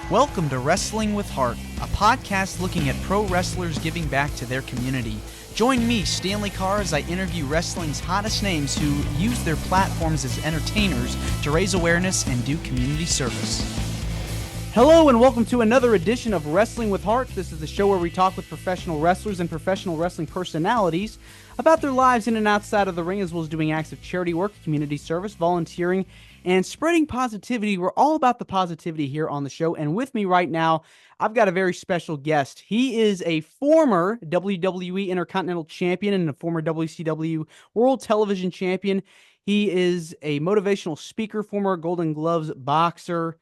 Welcome to Wrestling with Heart, a podcast looking at pro wrestlers giving back to their community. Join me, Stanley Carr, as I interview wrestling's hottest names who use their platforms as entertainers to raise awareness and do community service. Hello and welcome to another edition of Wrestling with Heart. This is the show where we talk with professional wrestlers and professional wrestling personalities about their lives in and outside of the ring, as well as doing acts of charity work, community service, volunteering, and spreading positivity. We're all about the positivity here on the show. And with me right now, I've got a very special guest. He is a former WWE Intercontinental Champion and a former WCW World Television Champion. He is a motivational speaker, former Golden Gloves boxer.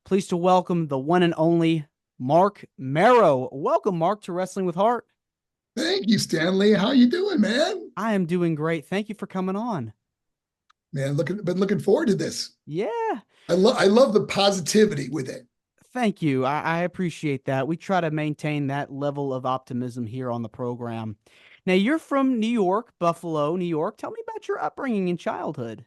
Pleased to welcome the one and only Marc Mero. Welcome, Marc, to Wrestling with Heart. Thank you, Stanley. How you doing, man? I am doing great. Thank you for coming on. Man, been looking forward to this. Yeah. I love the positivity with it. Thank you. I appreciate that. We try to maintain that level of optimism here on the program. Now, you're from New York, Buffalo, New York. Tell me about your upbringing in childhood.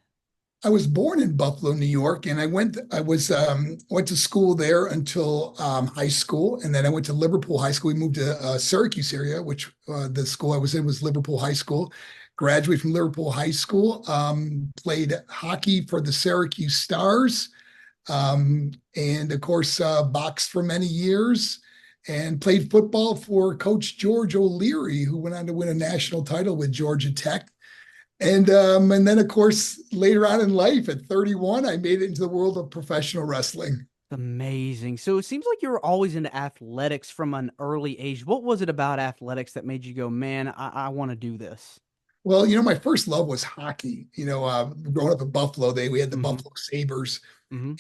I was born in Buffalo, New York, and I went to school there until high school, and then I went to Liverpool High School. We moved to Syracuse area, which the school I was in was Liverpool High School. Graduated from Liverpool High School, played hockey for the Syracuse Stars, and of course boxed for many years, and played football for Coach George O'Leary, who went on to win a national title with Georgia Tech. And then, of course, later on in life at 31, I made it into the world of professional wrestling. Amazing. So it seems like you were always into athletics from an early age. What was it about athletics that made you go, man, I want to do this? Well, my first love was hockey. Growing up in Buffalo, we had the Buffalo Sabres, and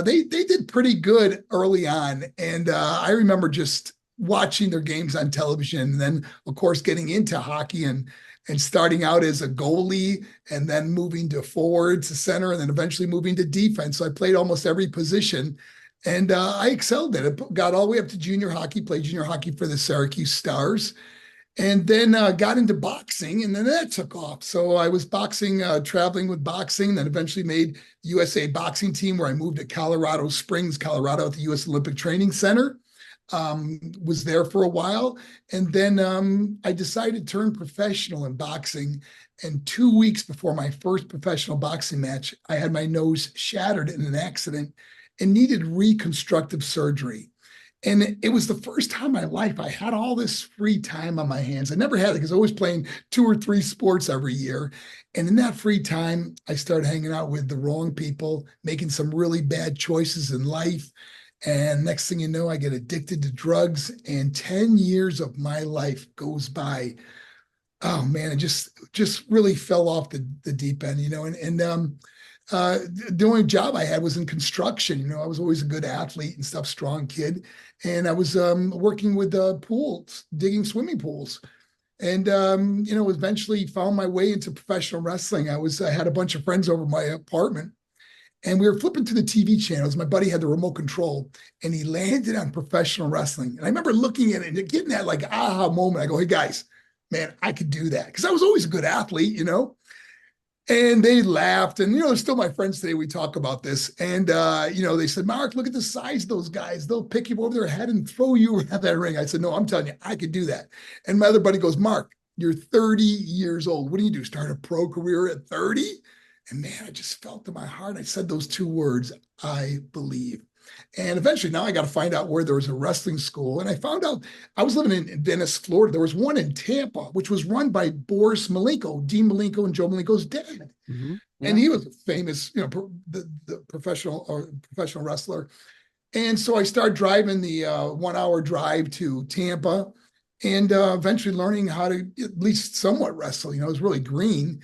they did pretty good early on. And I remember just watching their games on television, and then, of course, getting into hockey and starting out as a goalie and then moving to forward to center and then eventually moving to defense. So I played almost every position, and I excelled at it. Got all the way up to junior hockey, played junior hockey for the Syracuse Stars, and then got into boxing, and then that took off. So I was boxing, traveling with boxing, then eventually made the USA boxing team, where I moved to Colorado Springs, Colorado, at the U.S. Olympic Training Center. Was there for a while. And then I decided to turn professional in boxing. And 2 weeks before my first professional boxing match, I had my nose shattered in an accident and needed reconstructive surgery. And it was the first time in my life I had all this free time on my hands. I never had it because I was playing 2 or 3 sports every year. And in that free time, I started hanging out with the wrong people, making some really bad choices in life. And next thing you know, I get addicted to drugs, and 10 years of my life goes by. Oh man, it just really fell off the deep end, the only job I had was in construction. I was always a good athlete and stuff, strong kid. And I was working with pools, digging swimming pools. And, eventually found my way into professional wrestling. I had a bunch of friends over my apartment, and we were flipping through the TV channels. My buddy had the remote control, and he landed on professional wrestling. And I remember looking at it and getting that like aha moment. I go, hey guys, man, I could do that. Because I was always a good athlete, And they laughed. And, they're still my friends today. We talk about this. And, they said, Marc, look at the size of those guys. They'll pick you over their head and throw you at that ring. I said, no, I'm telling you, I could do that. And my other buddy goes, Marc, you're 30 years old. What do you do? Start a pro career at 30? And man, I just felt in my heart. I said those 2 words, I believe. And eventually now I got to find out where there was a wrestling school. And I found out I was living in Venice, Florida. There was one in Tampa, which was run by Boris Malenko, Dean Malenko and Joe Malenko's dad. Mm-hmm. Yeah. And he was a famous, the professional wrestler. And so I started driving the 1 hour drive to Tampa, and eventually learning how to at least somewhat wrestle. It was really green.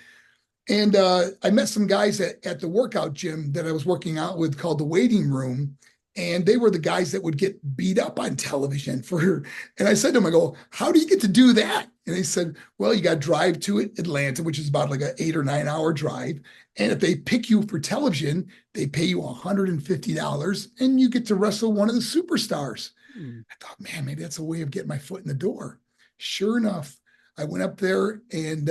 And I met some guys at the workout gym that I was working out with called the Waiting Room. And they were the guys that would get beat up on television and I said to them, I go, how do you get to do that? And they said, well, you got to drive to Atlanta, which is about like an 8 or 9 hour drive. And if they pick you for television, they pay you $150 and you get to wrestle one of the superstars. I thought, man, maybe that's a way of getting my foot in the door. Sure enough, I went up there and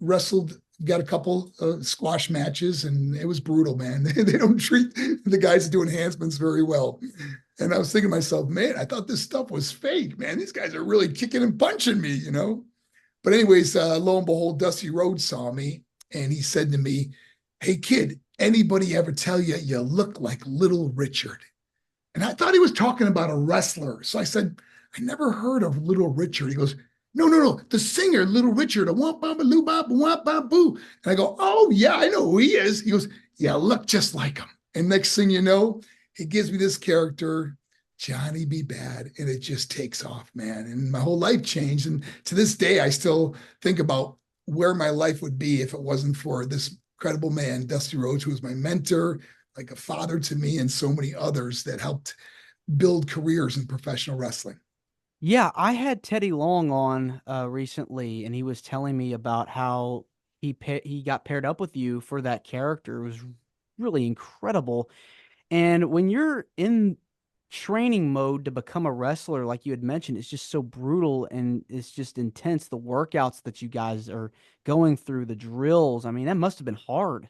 wrestled got a couple squash matches, and it was brutal, man. They don't treat the guys that do enhancements very well. And I was thinking to myself, man, I thought this stuff was fake, man. These guys are really kicking and punching me, you know? But anyways, lo and behold, Dusty Rhodes saw me and he said to me, "Hey kid, anybody ever tell you you look like Little Richard?" And I thought he was talking about a wrestler. So I said, "I never heard of Little Richard." He goes, "No, no, no, the singer, Little Richard, a womp baba loo bop, womp bop boo." And I go, "Oh, yeah, I know who he is." He goes, "Yeah, look just like him." And next thing you know, he gives me this character, Johnny B. Bad, and it just takes off, man. And my whole life changed. And to this day, I still think about where my life would be if it wasn't for this incredible man, Dusty Rhodes, who was my mentor, like a father to me, and so many others that helped build careers in professional wrestling. Yeah, I had Teddy Long on recently, and he was telling me about how he got paired up with you for that character. It was really incredible. And when you're in training mode to become a wrestler, like you had mentioned, it's just so brutal and it's just intense. The workouts that you guys are going through, the drills. I mean, that must have been hard.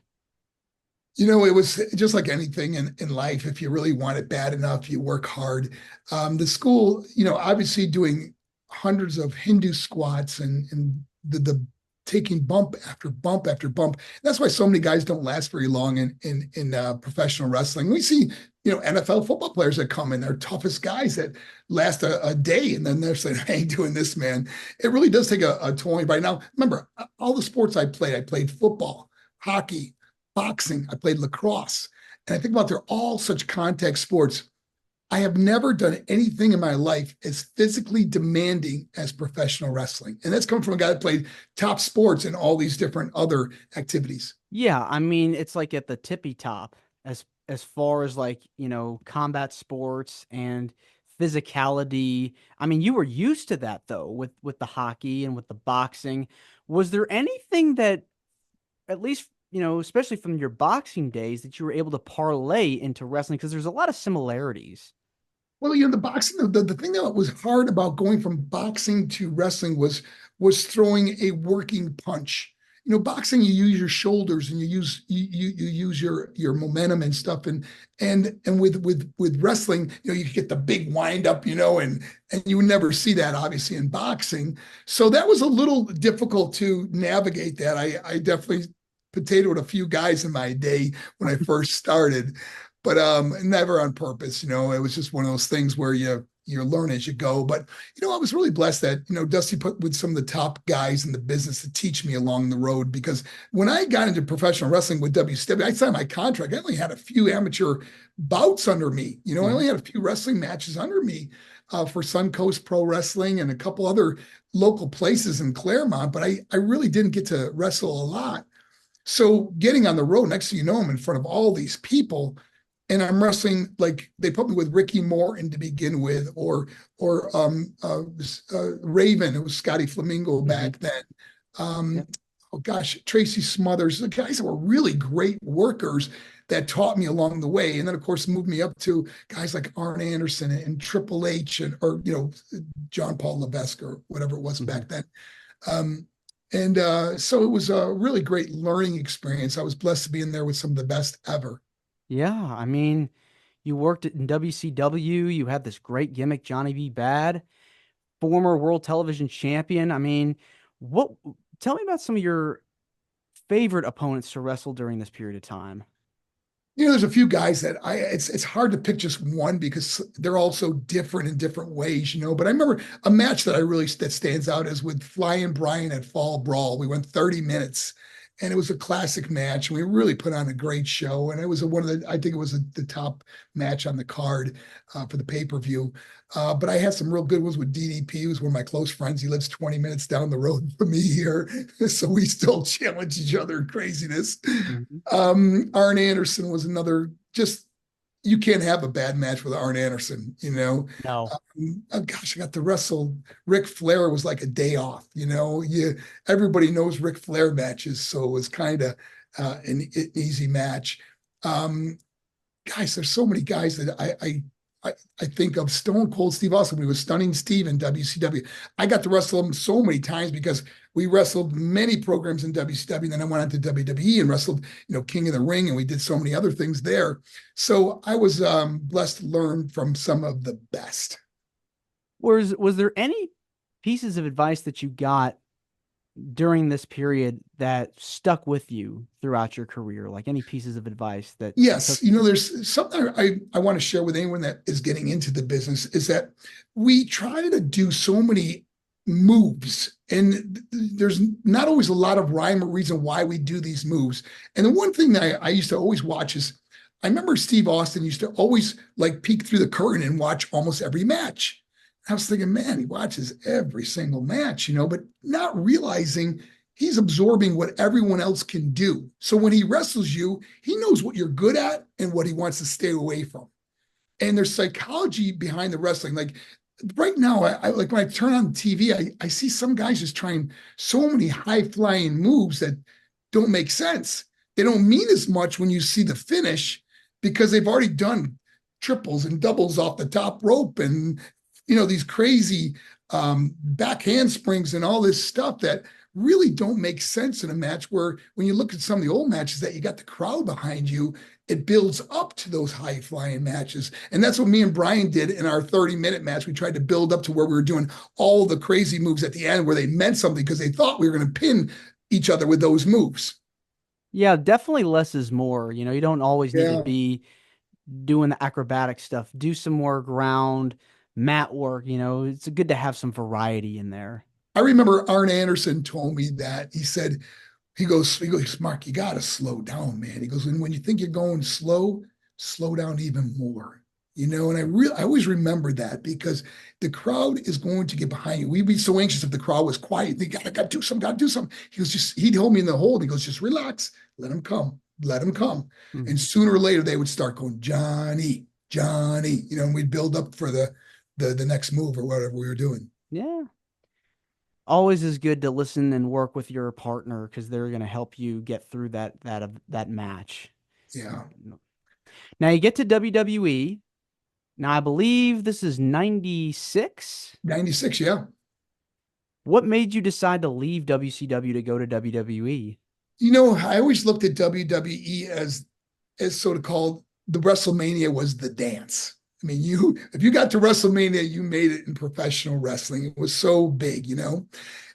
You know, it was just like anything in life. If you really want it bad enough, you work hard. The school, you know, obviously doing hundreds of Hindu squats and the taking bump after bump after bump. That's why so many guys don't last very long in professional wrestling. We see, you know, NFL football players that come in, they're toughest guys that last a day, and then they're saying, "I ain't doing this, man." It really does take a toll on you. Right now, remember all the sports I played football, hockey, boxing, I played lacrosse. And I think about they're all such contact sports. I have never done anything in my life as physically demanding as professional wrestling. And that's coming from a guy that played top sports and all these different other activities. Yeah, I mean, it's like at the tippy top as far as like, combat sports and physicality. I mean, you were used to that though with the hockey and with the boxing. Was there anything that at least, especially from your boxing days that you were able to parlay into wrestling because there's a lot of similarities. Well, you know, the boxing, the thing that was hard about going from boxing to wrestling was throwing a working punch. You know, boxing, you use your shoulders and you use your momentum and stuff. And with wrestling, you know, you get the big wind up, you know, and you would never see that obviously in boxing. So that was a little difficult to navigate that. I definitely potatoed a few guys in my day when I first started, but never on purpose. You know, it was just one of those things where you learn as you go. But you know, I was really blessed that, you know, Dusty put with some of the top guys in the business to teach me along the road, because when I got into professional wrestling with WCW, I signed my contract. I only had a few amateur bouts under me. You know, I only had a few wrestling matches under me for Suncoast Pro Wrestling and a couple other local places in Claremont, but I really didn't get to wrestle a lot. So getting on the road, next thing you know, I'm in front of all these people, and I'm wrestling, like they put me with Ricky Morton to begin with, or Raven, it was Scotty Flamingo back then. Yep. Oh gosh, Tracy Smothers, the guys that were really great workers that taught me along the way. And then of course moved me up to guys like Arn Anderson and Triple H, and or you know, John Paul Levesque or whatever it was back then. So it was a really great learning experience. I was blessed to be in there with some of the best ever. Yeah, I mean, you worked in WCW, you had this great gimmick, Johnny B. Bad, former world television champion. I mean, what tell me about some of your favorite opponents to wrestle during this period of time. You know, there's a few guys that it's hard to pick just one because they're all so different in different ways, you know. But I remember a match that that stands out is with Flying Brian at Fall Brawl. We went 30 minutes, and it was a classic match. We really put on a great show, and it was one of the, I think it was the top match on the card for the pay-per-view. But I had some real good ones with DDP, who's one of my close friends. He lives 20 minutes down the road from me here, so we still challenge each other in craziness. Mhm. Arn Anderson was another, just, you can't have a bad match with Arn Anderson, you know. No. Oh gosh, I got to wrestle Ric Flair. Was like a day off, you know. Everybody knows Ric Flair matches, so it was kind of an easy match. Um, Guys, there's so many guys that I think of. Stone Cold Steve Austin when he was Stunning Steve in WCW. I got to wrestle him so many times because we wrestled many programs in WCW. Then I went on to WWE and wrestled, King of the Ring, and we did so many other things there. So I was blessed to learn from some of the best. Was there any pieces of advice that you got during this period that stuck with you throughout your career? Like any pieces of advice that you Yes, took? there's something I want to share with anyone that is getting into the business is that we try to do so many moves, and there's not always a lot of rhyme or reason why we do these moves. And the one thing that I used to always watch is I remember Steve Austin used to always like peek through the curtain and watch almost every match. I was thinking, man, he watches every single match, but not realizing he's absorbing what everyone else can do. So when he wrestles you, he knows what you're good at and what he wants to stay away from. And there's psychology behind the wrestling. Like right now, I like when I turn on TV, I see some guys just trying so many high flying moves that don't make sense. They don't mean as much when you see the finish because they've already done triples and doubles off the top rope and these crazy back handsprings and all this stuff that really don't make sense in a match. Where when you look at some of the old matches that you got the crowd behind you, it builds up to those high flying matches. And that's what me and Brian did in our 30-minute match. We tried to build up to where we were doing all the crazy moves at the end where they meant something because they thought we were going to pin each other with those moves. Yeah, definitely less is more. You don't always need to Yeah. be doing the acrobatic stuff. Do some more ground mat work. It's good to have some variety in there. I remember Arn Anderson told me that. He goes, Mark, you got to slow down, man. He goes, and when you think you're going slow, slow down even more. And I always remember that because the crowd is going to get behind you. We'd be so anxious if the crowd was quiet. They got to do something, got to do something. He'd hold me in the hold. He goes, just relax, let him come, let him come. Mhm. And sooner or later, they would start going, Johnny, Johnny, and we'd build up for the next move or whatever we were doing. Yeah. Always is good to listen and work with your partner because they're going to help you get through that match. Yeah. Now you get to WWE. Now I believe this is 96. 96, yeah. What made you decide to leave WCW to go to WWE? I always looked at WWE as sort of called the WrestleMania was the dance. I mean, if you got to WrestleMania, you made it in professional wrestling. It was so big,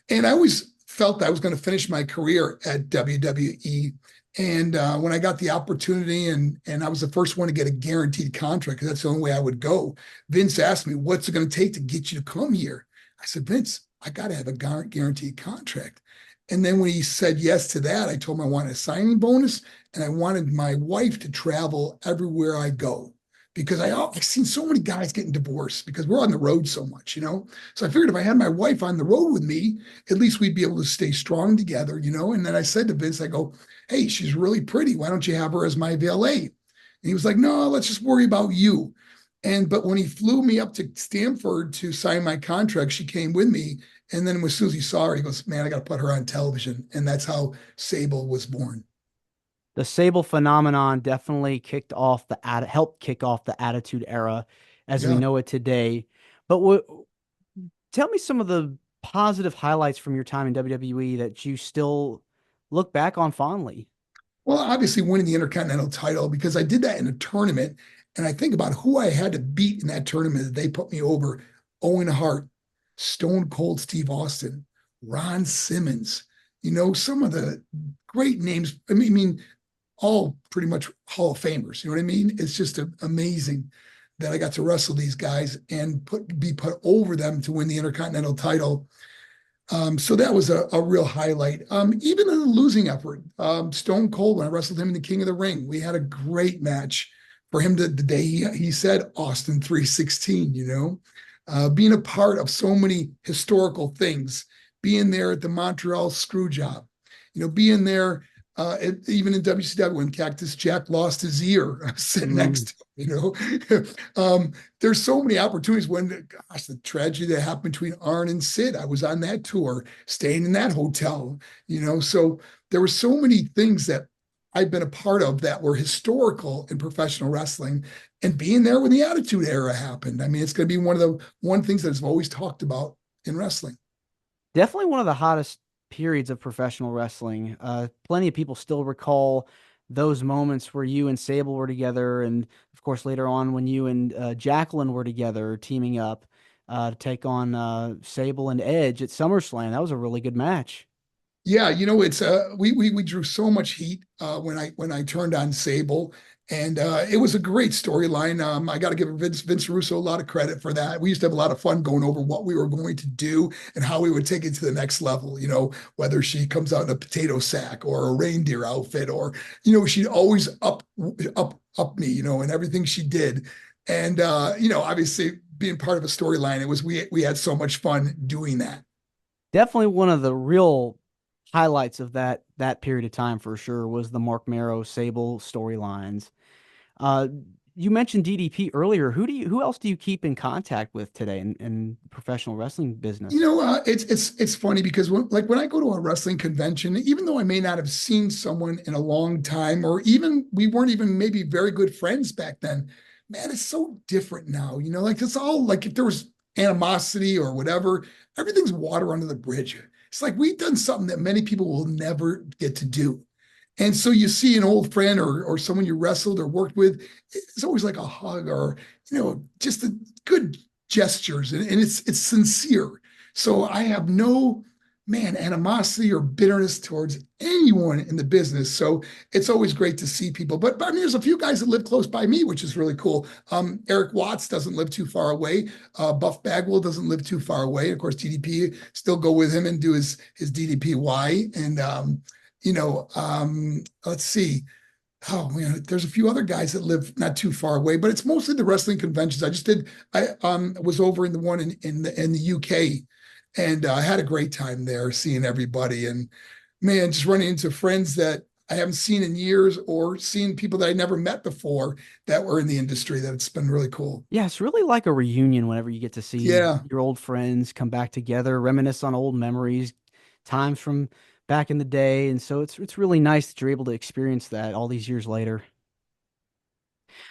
And I always felt I was going to finish my career at WWE. And when I got the opportunity and I was the first one to get a guaranteed contract, because that's the only way I would go, Vince asked me, what's it going to take to get you to come here? I said, Vince, I got to have a guaranteed contract. And then when he said yes to that, I told him I wanted a signing bonus and I wanted my wife to travel everywhere I go because I've seen so many guys getting divorced because we're on the road so much. So I figured if I had my wife on the road with me, at least we'd be able to stay strong together. And then I said to Vince, I go, hey, she's really pretty. Why don't you have her as my valet? And he was like, no, let's just worry about you. But when he flew me up to Stamford to sign my contract, she came with me. And then as soon as he saw her, he goes, man, I got to put her on television. And that's how Sable was born. The Sable phenomenon definitely helped kick off the Attitude Era as we Yeah. know it today. But tell me some of the positive highlights from your time in WWE that you still look back on fondly. Well, obviously winning the Intercontinental title because I did that in a tournament. And I think about who I had to beat in that tournament that they put me over. Owen Hart, Stone Cold Steve Austin, Ron Simmons, some of the great names. I mean, all pretty much Hall of Famers. You know what I mean? It's just amazing that I got to wrestle these guys and be put over them to win the Intercontinental title. So that was a real highlight. Even in the losing effort, Stone Cold, when I wrestled him in the King of the Ring, we had a great match for him the day he said Austin 316, being a part of so many historical things, being there at the Montreal screw job, being there even in WCW when Cactus Jack lost his ear, I was sitting next to him, there's so many opportunities when, gosh, the tragedy that happened between Arn and Sid, I was on that tour, staying in that hotel, so there were so many things that I've been a part of that were historical in professional wrestling and being there when the Attitude Era happened. I mean, it's going to be one things that I've always talked about in wrestling. Definitely one of the hottest periods of professional wrestling. Plenty of people still recall those moments where you and Sable were together, and of course later on when you and Jacqueline were together, teaming up to take on Sable and Edge at SummerSlam. That was a really good match. Yeah, it's we drew so much heat when I turned on Sable, and it was a great storyline. I got to give Vince Russo a lot of credit for that. We used to have a lot of fun going over what we were going to do and how we would take it to the next level. Whether she comes out in a potato sack or a reindeer outfit, or she'd always up me, in everything she did, and obviously being part of a storyline, it was we had so much fun doing that. Definitely one of the real highlights of that period of time for sure was the Marc Mero Sable storylines. Uh, you mentioned DDP earlier. Who else do you keep in contact with today in professional wrestling business? It's funny because when I go to a wrestling convention, even though I may not have seen someone in a long time, or even we weren't even maybe very good friends back then, man, it's so different now. Like it's all like if there was animosity or whatever, everything's water under the bridge. It's like we've done something that many people will never get to do. And so you see an old friend or someone you wrestled or worked with, it's always like a hug or, just a good gestures, and it's sincere. So I have no animosity or bitterness towards anyone in the business. So it's always great to see people. But I mean, there's a few guys that live close by me, which is really cool. Eric Watts doesn't live too far away. Buff Bagwell doesn't live too far away. Of course, DDP still go with him and do his DDPY. And let's see. Oh man, there's a few other guys that live not too far away, but it's mostly the wrestling conventions. I was over in the one in the UK, and I had a great time there seeing everybody, and man, just running into friends that I haven't seen in years, or seeing people that I never met before that were in the industry. That's been really cool. Yeah, it's really like a reunion whenever you get to see Yeah. your old friends come back together, reminisce on old memories, times from back in the day, and so it's really nice that you're able to experience that all these years later.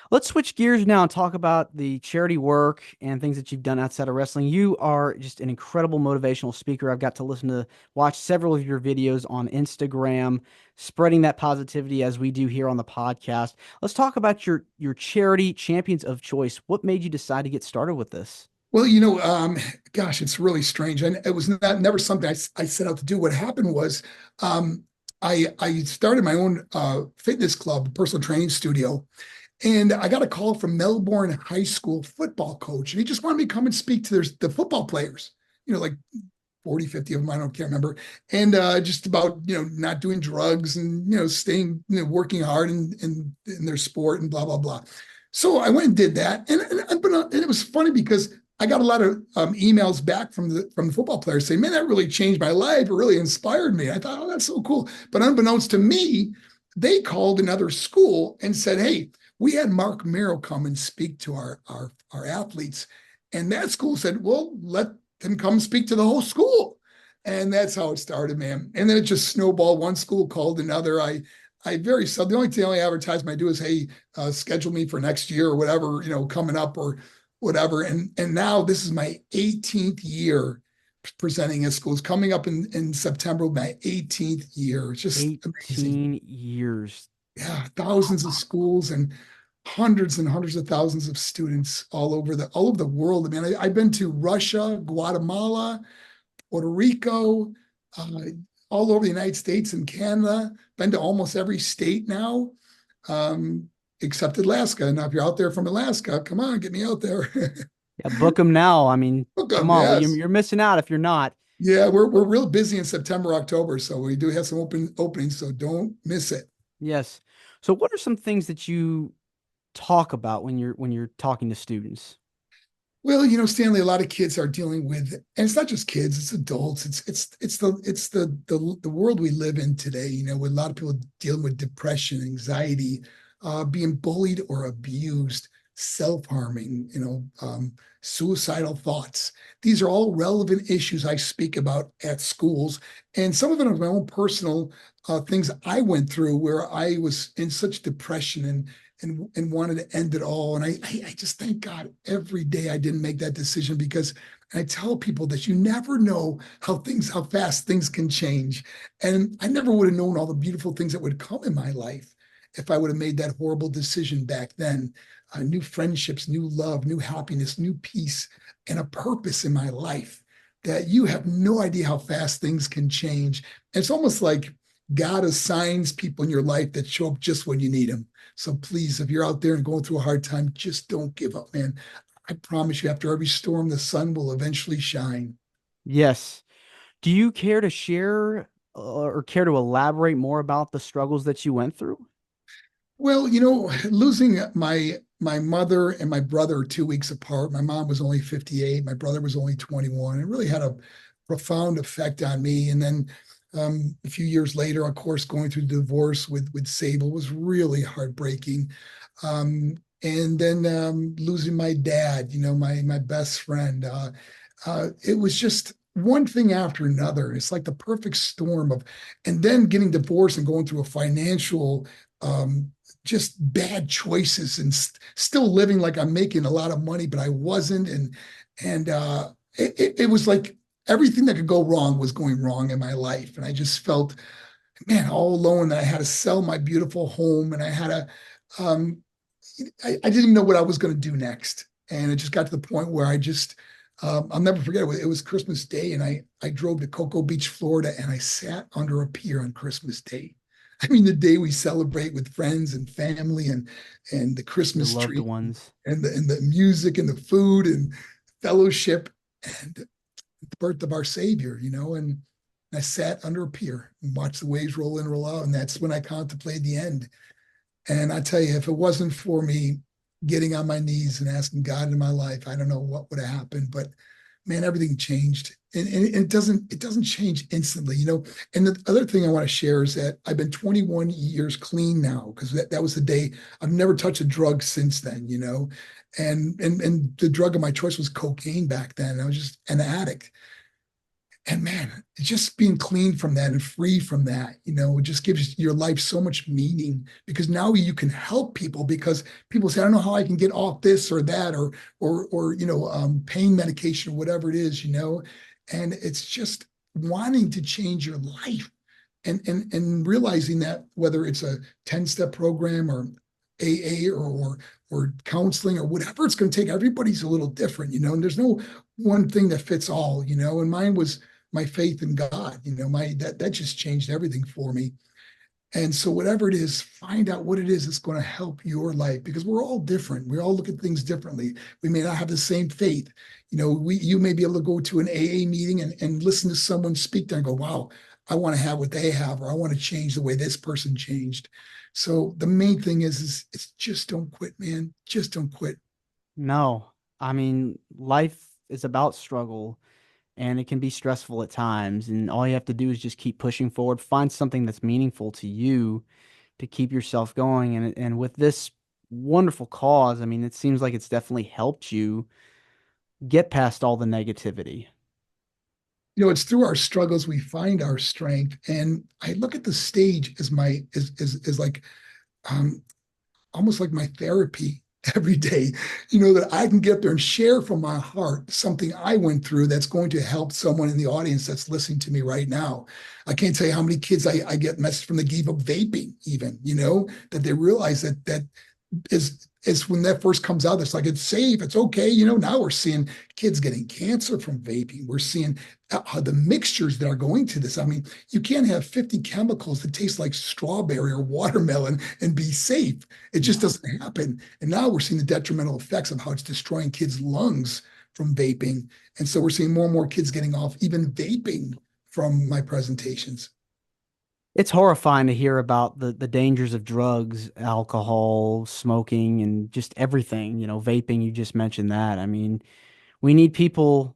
Let's switch gears now and talk about the charity work and things that you've done outside of wrestling. You are just an incredible motivational speaker. I've got to watch several of your videos on Instagram, spreading that positivity as we do here on the podcast. Let's talk about your charity, Champions of Choice. What made you decide to get started with this? Well, gosh, it's really strange. And it was never something I set out to do. What happened was um, I started my own fitness club, personal training studio. And I got a call from Melbourne High School football coach. And he just wanted me to come and speak to the football players, like 40, 50 of them, I can't remember. And just about, not doing drugs and, staying, working hard in their sport and blah, blah, blah. So I went and did that. And it was funny because I got a lot of emails back from the football players saying, man, that really changed my life. It really inspired me. I thought, oh, that's so cool. But unbeknownst to me, they called another school and said, hey, we had Marc Mero come and speak to our athletes. And that school said, well, let them come speak to the whole school. And that's how it started, man. And then it just snowballed. One school called another. The only thing I advertise I do is, hey, schedule me for next year or whatever, coming up or whatever. And now this is my 18th year presenting at schools. Coming up in September, my 18th year. It's just amazing. 18 years. Yeah, thousands of schools and hundreds and hundreds of thousands of students all over the world. I mean, I've been to Russia, Guatemala, Puerto Rico, uh, all over the United States and Canada. Been to almost every state now, except Alaska. Now, if you're out there from Alaska, come on, get me out there. Yeah, book them now. I mean, Look come up, on, yes. you're missing out if you're not. Yeah, we're real busy in September, October, so we do have some openings, so don't miss it. Yes. So what are some things that you talk about when you're talking to students? Well, Stanley, a lot of kids are dealing with, and it's not just kids, it's adults. It's the world we live in today, with a lot of people dealing with depression, anxiety, being bullied or abused, self-harming, suicidal thoughts. These are all relevant issues I speak about at schools. And some of it are my own personal things I went through where I was in such depression and wanted to end it all. And I just thank God every day I didn't make that decision, because I tell people that you never know how fast things can change. And I never would have known all the beautiful things that would come in my life if I would have made that horrible decision back then. New friendships, new love, new happiness, new peace, and a purpose in my life that you have no idea how fast things can change. It's almost like God assigns people in your life that show up just when you need them. So please, if you're out there and going through a hard time, just don't give up, man. I promise you, after every storm, the sun will eventually shine. Yes. Do you care to share or care to elaborate more about the struggles that you went through? Well, losing my mother and my brother 2 weeks apart. My mom was only 58, my brother was only 21. It really had a profound effect on me. And then a few years later, of course, going through the divorce with Sable was really heartbreaking. And then losing my dad, my best friend. It was just one thing after another. It's like the perfect storm of, and then getting divorced and going through a financial just bad choices, and still living like I'm making a lot of money, but I wasn't. And it was like everything that could go wrong was going wrong in my life. And I just felt, man, all alone, that I had to sell my beautiful home, and um, I didn't know what I was going to do next. And it just got to the point where I'll never forget it. It was Christmas Day, and I drove to Cocoa Beach, Florida, and I sat under a pier on Christmas Day. I mean, the day we celebrate with friends and family, and the Your Christmas loved tree, ones. and the music and the food and fellowship, and the birth of our Savior, and I sat under a pier and watched the waves roll in, roll out. And that's when I contemplated the end. And I tell you, if it wasn't for me getting on my knees and asking God in my life, I don't know what would have happened. But man, everything changed. And it doesn't change instantly. And the other thing I want to share is that I've been 21 years clean now, because that was the day. I've never touched a drug since then. And the drug of my choice was cocaine back then. I was just an addict. And man, just being clean from that and free from that, it just gives your life so much meaning, because now you can help people, because people say, I don't know how I can get off this or that, or pain medication or whatever it is. And it's just wanting to change your life, and realizing that whether it's a 10-step program or AA or counseling or whatever it's going to take, everybody's a little different, and there's no one thing that fits all. And mine was my faith in God. My that just changed everything for me. And so whatever it is, find out what it is that's going to help your life, because we're all different. We all look at things differently. We may not have the same faith. You may be able to go to an AA meeting and listen to someone speak there and go, wow, I want to have what they have, or I want to change the way this person changed. So the main thing is it's just don't quit, man. Just don't quit. No, I mean, life is about struggle and it can be stressful at times. And all you have to do is just keep pushing forward, find something that's meaningful to you to keep yourself going. And with this wonderful cause, I mean, it seems like it's definitely helped you get past all the negativity. It's through our struggles we find our strength. And I look at the stage as my is like um almost like my therapy every day, that I can get there and share from my heart something I went through that's going to help someone in the audience that's listening to me right now. I can't tell you how many kids I get messages from that gave up vaping, even, that they realize that is when that first comes out, it's like, it's safe, it's okay. Now we're seeing kids getting cancer from vaping. We're seeing the mixtures that are going to this. I mean, you can't have 50 chemicals that taste like strawberry or watermelon and be safe. It just No. doesn't happen. And now we're seeing the detrimental effects of how it's destroying kids' lungs from vaping. And so we're seeing more and more kids getting off even vaping from my presentations. It's horrifying to hear about the dangers of drugs, alcohol, smoking, and just everything. Vaping, you just mentioned that. I mean, we need people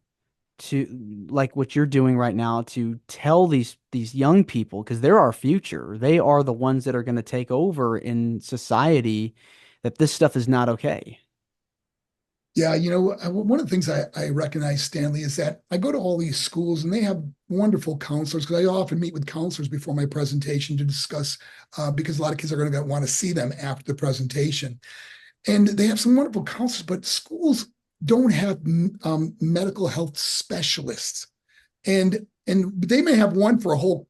to like what you're doing right now to tell these young people because they're our future. They are the ones that are going to take over in society that this stuff is not okay. Yeah, one of the things I recognize, Stanley, is that I go to all these schools and they have wonderful counselors because I often meet with counselors before my presentation to discuss, because a lot of kids are going to want to see them after the presentation. And they have some wonderful counselors, but schools don't have medical health specialists. And they may have one for a whole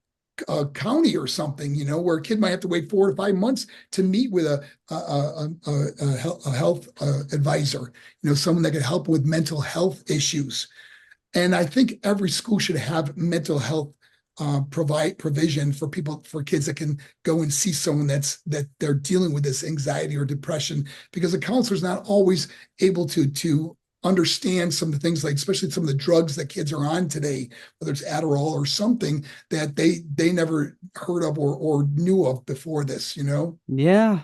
county or something, where a kid might have to wait 4 to 5 months to meet with a health advisor, someone that could help with mental health issues. And I think every school should have mental health provide provision for kids that can go and see someone that they're dealing with this anxiety or depression, because the counselor is not always able to understand some of the things, like especially some of the drugs that kids are on today, whether it's Adderall or something that they never heard of or knew of before this. Yeah,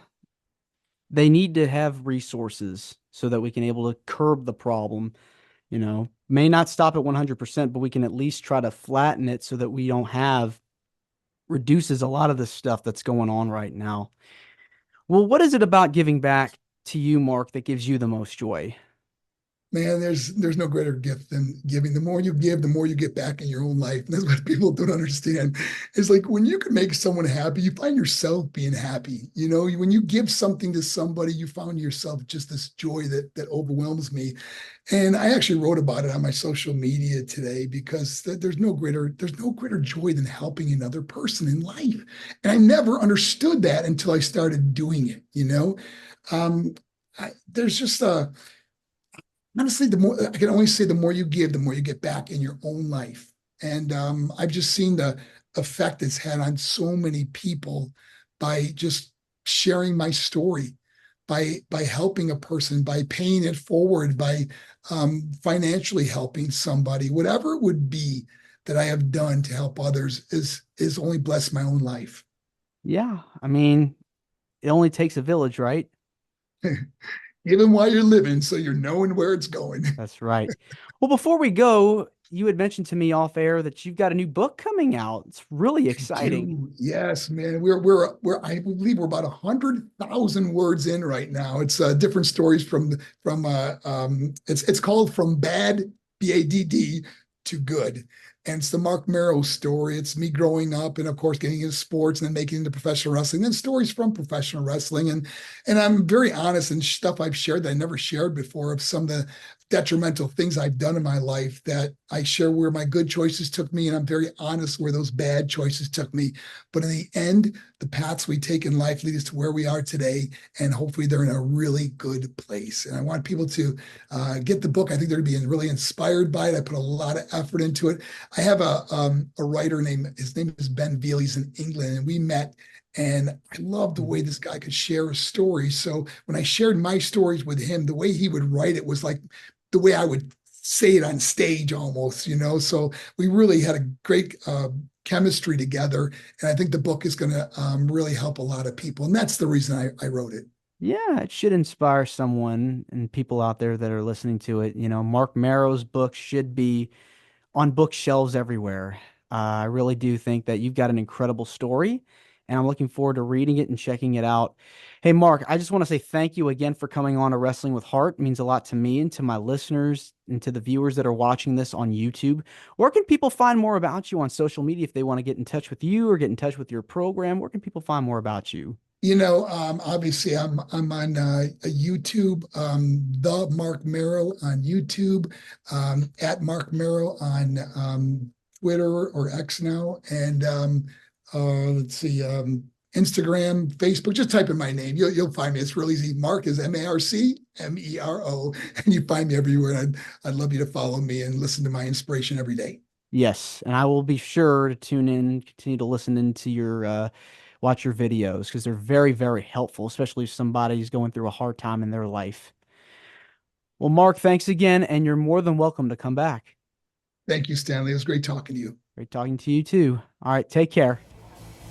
they need to have resources so that we can able to curb the problem. May not stop at 100%, but we can at least try to flatten it so that we don't have reduces a lot of the stuff that's going on right now. Well, what is it about giving back to you, Mark, that gives you the most joy? Man, there's no greater gift than giving. The more you give, the more you get back in your own life. And that's what people don't understand. It's like when you can make someone happy, you find yourself being happy. When you give something to somebody, you found yourself just this joy that overwhelms me. And I actually wrote about it on my social media today, because there's no greater joy than helping another person in life. And I never understood that until I started doing it. There's just honestly, I can only say the more you give, the more you get back in your own life. And I've just seen the effect it's had on so many people by just sharing my story, by helping a person, by paying it forward, by financially helping somebody, whatever it would be that I have done to help others is only blessed my own life. Yeah, I mean, it only takes a village, right? Even while you're living, so you're knowing where it's going. That's right. Well, before we go, you had mentioned to me off air that you've got a new book coming out. It's really exciting. Yes, man. We're I believe we're about 100,000 words in right now. It's different stories it's called From Bad, BADD, to Good. And it's the Marc Mero story. It's me growing up and, of course, getting into sports and then making into professional wrestling, then stories from professional wrestling. And I'm very honest in stuff I've shared that I never shared before, of some of the detrimental things I've done in my life, that I share where my good choices took me. And I'm very honest where those bad choices took me. But in the end, the paths we take in life lead us to where we are today. And hopefully they're in a really good place. And I want people to get the book. I think they're going to be really inspired by it. I put a lot of effort into it. I have a writer his name is Ben Veal. He's in England, and we met. And I love the way this guy could share a story. So when I shared my stories with him, the way he would write it was like the way I would say it on stage almost. So we really had a great chemistry together. And I think the book is going to really help a lot of people. And that's the reason I wrote it. Yeah, it should inspire someone and people out there that are listening to it. Marc Mero's book should be on bookshelves everywhere. I really do think that you've got an incredible story, and I'm looking forward to reading it and checking it out. Hey, Mark, I just want to say thank you again for coming on to Wrestling with Heart. It means a lot to me and to my listeners and to the viewers that are watching this on YouTube. Where can people find more about you on social media if they want to get in touch with you or get in touch with your program? Where can people find more about you? Obviously I'm on YouTube, the Marc Mero on YouTube, at Marc Mero on Twitter or X now, and let's see, Instagram, Facebook. Just type in my name, you'll find me. It's real easy. Marc is MarcMero, and you find me everywhere. And I'd love you to follow me and listen to my inspiration every day. Yes, and I will be sure to tune in, continue to listen into your watch your videos because they're very, very helpful, especially if somebody's going through a hard time in their life. Well, Mark, thanks again, and you're more than welcome to come back. Thank you, Stanley. It was great talking to you. Great talking to you too. All right, take care.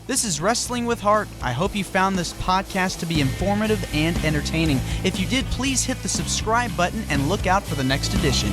This is Wrestling with Heart. I hope you found this podcast to be informative and entertaining. If you did, please hit the subscribe button and look out for the next edition.